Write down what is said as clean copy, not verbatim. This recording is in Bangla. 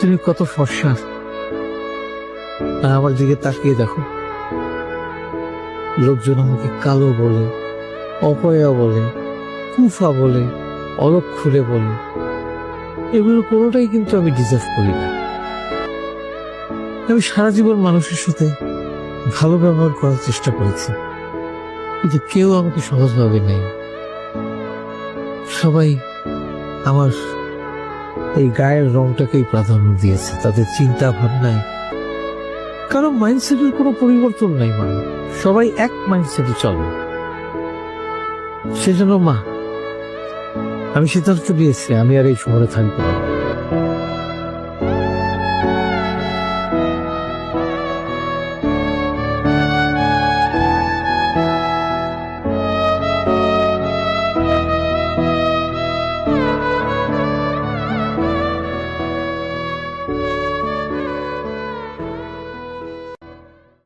তুমি কত ফর্সা, আর আমার দিকে তাকিয়ে দেখো, লোকজন আমাকে কালো বলে, অপয়া বলে, কুফা বলে, অলক্ষুরে বলে, এগুলো কোনোটাই কিন্তু আমি ডিজার্ভ করি না। আমি সারা জীবন মানুষের সাথে ভালো ব্যবহার করার চেষ্টা করেছি, কিন্তু কেউ আমাকে সহজভাবে নেই। সবাই আমার এই গায়ের রংটাকেই প্রাধান্য দিয়েছে তাদের চিন্তা ভাবনায়। কারো মাইন্ডসেটের কোনো পরিবর্তন নাই, মানে সবাই এক মাইন্ডসেটে চলে। সেজন্য মা, আমি সিদ্ধান্ত নিয়েছি আমি আর এই শহরে থাকবো না।